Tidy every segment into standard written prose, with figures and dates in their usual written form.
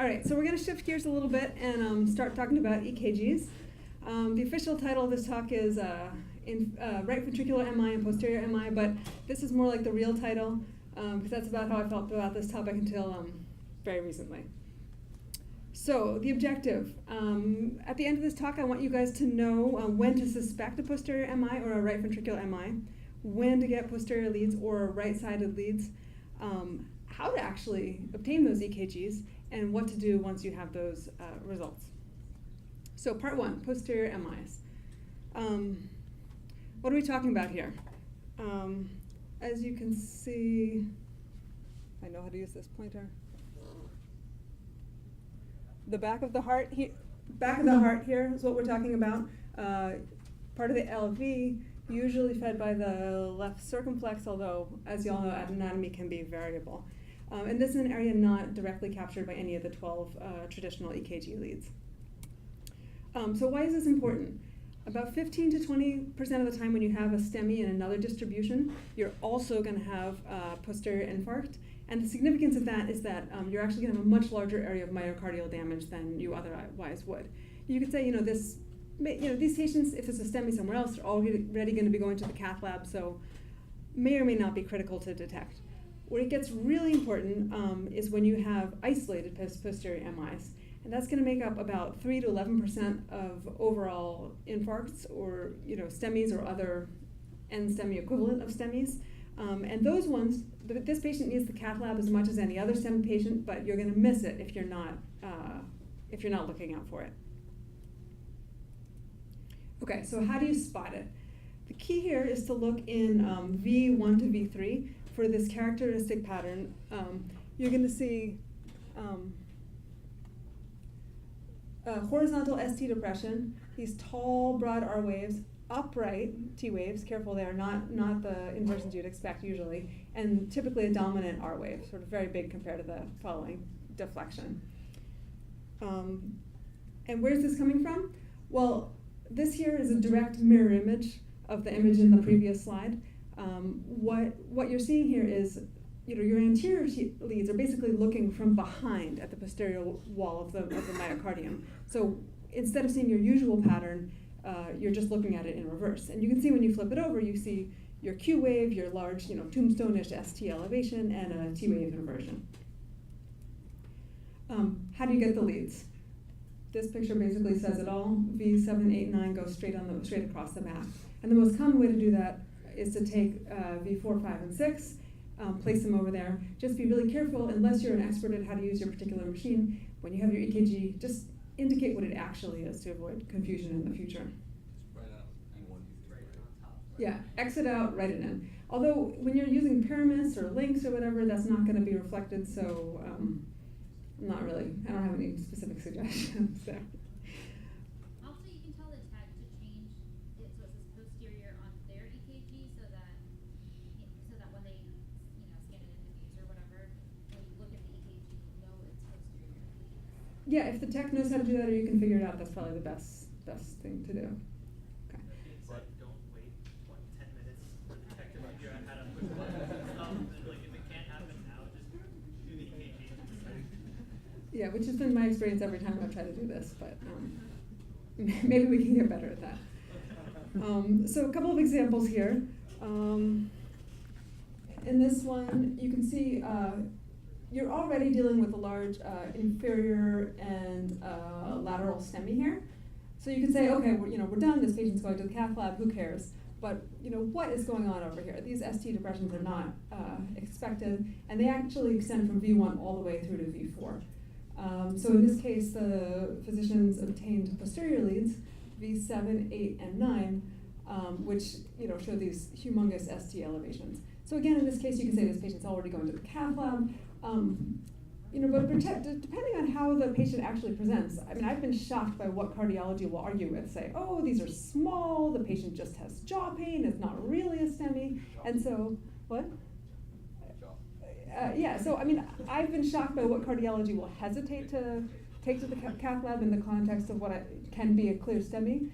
All right, so we're going to shift gears a little bit and start talking about EKGs. The official title of this talk is right ventricular MI and posterior MI, but this is more like the real title because that's about how I felt about this topic until very recently. So the objective, at the end of this talk, I want you guys to know when to suspect a posterior MI or a right ventricular MI, when to get posterior leads or right-sided leads, how to actually obtain those EKGs, and what to do once you have those results. So part one, posterior MIs. What are we talking about here? As you can see, I know how to use this pointer. The back of the heart here is what we're talking about. Part of the LV, usually fed by the left circumflex, although, as you all know, anatomy can be variable. And this is an area not directly captured by any of the 12 traditional EKG leads. So why is this important? About 15 to 20% of the time when you have a STEMI in another distribution, you're also going to have posterior infarct. And the significance of that is that you're actually going to have a much larger area of myocardial damage than you otherwise would. You could say, these patients, if it's a STEMI somewhere else, are already going to be going to the cath lab, so may or may not be critical to detect. Where it gets really important is when you have isolated posterior MIs. And that's going to make up about 3 to 11% of overall infarcts or STEMIs or other end-STEMI equivalent of STEMIs. And those ones, this patient needs the cath lab as much as any other STEMI patient, but you're going to miss it if you're not looking out for it. Okay, so how do you spot it? The key here is to look in V1 to V3 for this characteristic pattern. You're going to see horizontal ST depression, these tall, broad R waves, upright T waves, careful there, not the inversions you'd expect usually, and typically a dominant R wave, sort of very big compared to the following deflection. And where's this coming from? Well, this here is a direct mirror image of the image in the previous slide. What you're seeing here is your anterior leads are basically looking from behind at the posterior wall of the myocardium. So instead of seeing your usual pattern, you're just looking at it in reverse. And you can see when you flip it over, you see your Q wave, your large, tombstone-ish ST elevation, and a T wave inversion. How do you get the leads? This picture basically says it all. V7, 8, 9 go straight across the back. And the most common way to do that is to take V4, 5, and 6, place them over there. Just be really careful, unless you're an expert at how to use your particular machine. When you have your EKG, just indicate what it actually is to avoid confusion in the future. Yeah, exit out, write it in. Although when you're using pyramids or links or whatever, that's not going to be reflected, so not really. I don't have any specific suggestions there. Also, you can tell the tag to change it so it says posterior on their EKG, so that when they scan it in the views or whatever, when you look at the EKG, you know it's posterior. Yeah, if the tech knows how to do that or you can figure it out, that's probably the best thing to do. Okay. But don't wait 10 minutes for the tech to figure out how to push buttons. Like if it can't happen now, just do the EKG. Yeah, which has been my experience every time I've tried to do this, but maybe we can get better at that. So a couple of examples here. In this one, you can see you're already dealing with a large inferior and lateral STEMI here. So you can say, okay, we're done. This patient's going to the cath lab. Who cares? But what is going on over here? These ST depressions are not expected, and they actually extend from V1 all the way through to V4. So in this case, the physicians obtained posterior leads, V7, 8, and 9, which show these humongous ST elevations. So again, in this case, you can say this patient's already going to the cath lab. But depending on how the patient actually presents, I mean, I've been shocked by what cardiology will argue with. Say, oh, these are small, the patient just has jaw pain, it's not really a STEMI. And so, what? So I mean, I've been shocked by what cardiology will hesitate to take to the cath lab in the context of what can be a clear STEMI.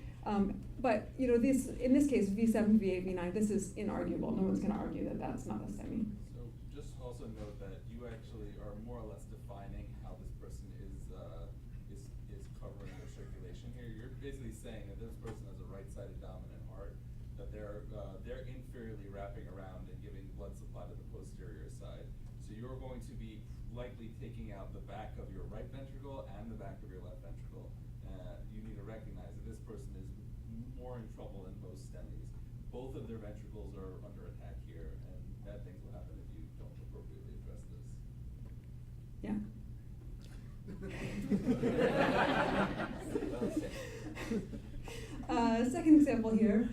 But in this case, V7, V8, V9, this is inarguable. No one's going to argue that that's not a STEMI. So just also note that you actually are more or less defining how this person is you're going to be likely taking out the back of your right ventricle and the back of your left ventricle. You need to recognize that this person is more in trouble than most STEMIs. Both of their ventricles are under attack here, and bad things will happen if you don't appropriately address this. Yeah. Second example here.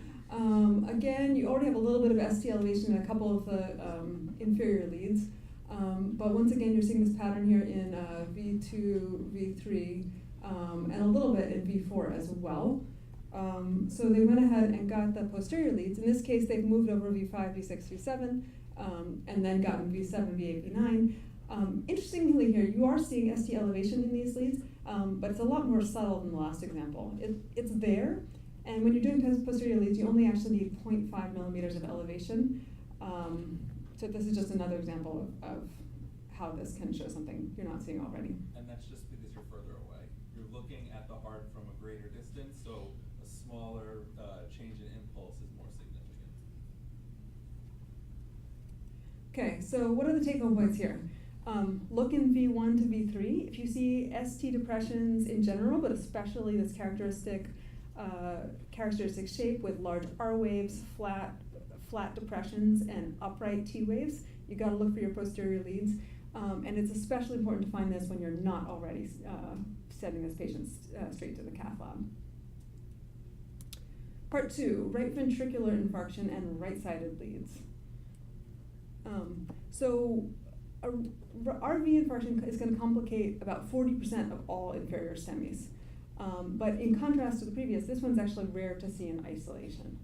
Again, you already have a little bit of ST elevation in a couple of the inferior leads. But once again, you're seeing this pattern here in V2, V3, and a little bit in V4 as well. So they went ahead and got the posterior leads. In this case, they've moved over V5, V6, V7, and then gotten V7, V8, V9. Interestingly here, you are seeing ST elevation in these leads, but it's a lot more subtle than the last example. It's there, and when you're doing posterior leads, you only actually need 0.5 millimeters of elevation. So this is just another example of how this can show something you're not seeing already. And that's just because you're further away. You're looking at the heart from a greater distance, so a smaller change in impulse is more significant. Okay, so what are the take-home points here? Look in V1 to V3. If you see ST depressions in general, but especially this characteristic shape with large R waves, flat depressions, and upright T waves, you got to look for your posterior leads. And it's especially important to find this when you're not already sending this patient straight to the cath lab. Part 2, right ventricular infarction and right-sided leads. So RV infarction is going to complicate about 40% of all inferior STEMIs. But in contrast to the previous, this one's actually rare to see in isolation.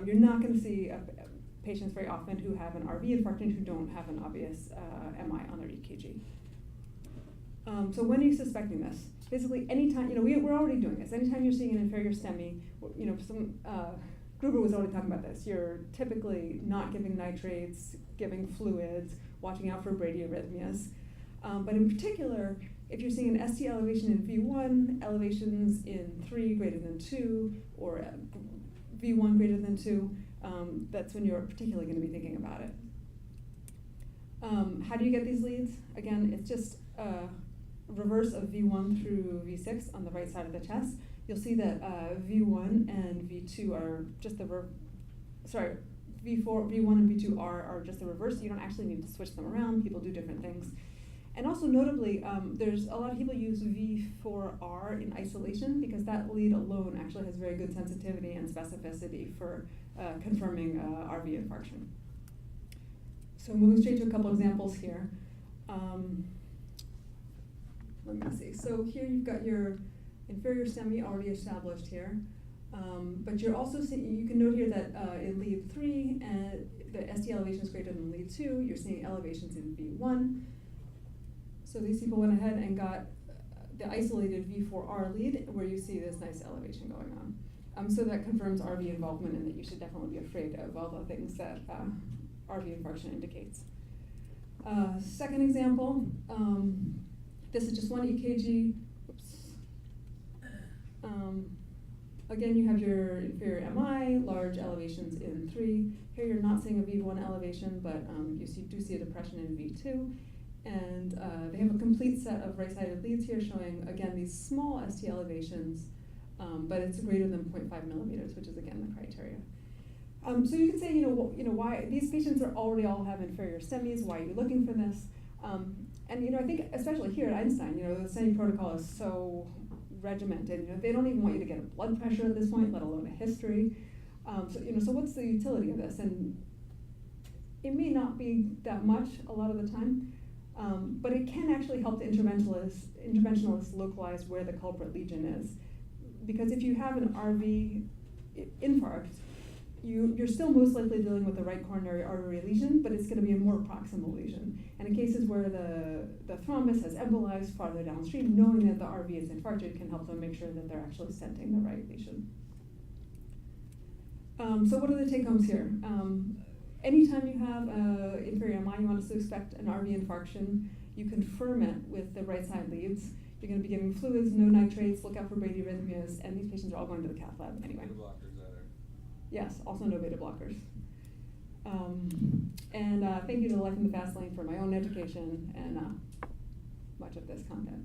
You're not going to see patients very often who have an RV infarction who don't have an obvious MI on their EKG. So when are you suspecting this? Basically, anytime, we're already doing this. Anytime you're seeing an inferior STEMI, Gruber was already talking about this. You're typically not giving nitrates, giving fluids, watching out for bradyarrhythmias. But in particular, if you're seeing an ST elevation in V1, elevations in 3 greater than 2, or V1 greater than 2, that's when you're particularly going to be thinking about it. How do you get these leads? Again, it's just reverse of V1 through V6 on the right side of the chest. You'll see that V1 and V2 are just V1 and V2 are just the reverse. You don't actually need to switch them around. People do different things. And also notably, there's a lot of people use V4R in isolation because that lead alone actually has very good sensitivity and specificity for confirming RV infarction. So moving straight to a couple examples here. Let me see. So here you've got your inferior STEMI already established here. But you're also seeing, you can note here that in lead 3, the ST elevation is greater than lead 2. You're seeing elevations in V1. So these people went ahead and got the isolated V4R lead where you see this nice elevation going on. So that confirms RV involvement and that you should definitely be afraid of all the things that RV infarction indicates. Second example, this is just one EKG. Oops. Again, you have your inferior MI, large elevations in 3. Here you're not seeing a V1 elevation, but you do see a depression in V2. And they have a complete set of right-sided leads here showing, again, these small ST elevations, but it's greater than 0.5 millimeters, which is, again, the criteria. So you can say, why these patients are already all have inferior STEMIs, why are you looking for this? And, I think especially here at Einstein, the STEMI protocol is so regimented. They don't even want you to get a blood pressure at this point, let alone a history. So what's the utility of this? And it may not be that much a lot of the time, but it can actually help the interventionalists localize where the culprit lesion is. Because if you have an RV infarct, you're still most likely dealing with the right coronary artery lesion, but it's going to be a more proximal lesion. And in cases where the thrombus has embolized farther downstream, knowing that the RV is infarcted can help them make sure that they're actually stenting the right lesion. So what are the take-homes here? Anytime you have inferior MI, you want to suspect an RV infarction, you confirm it with the right side leads. You're going to be giving fluids, no nitrates, look out for bradyarrhythmias, and these patients are all going to the cath lab anyway. Beta blockers either. Yes, also no beta blockers. And thank you to Life in the Fast Lane for my own education and much of this content.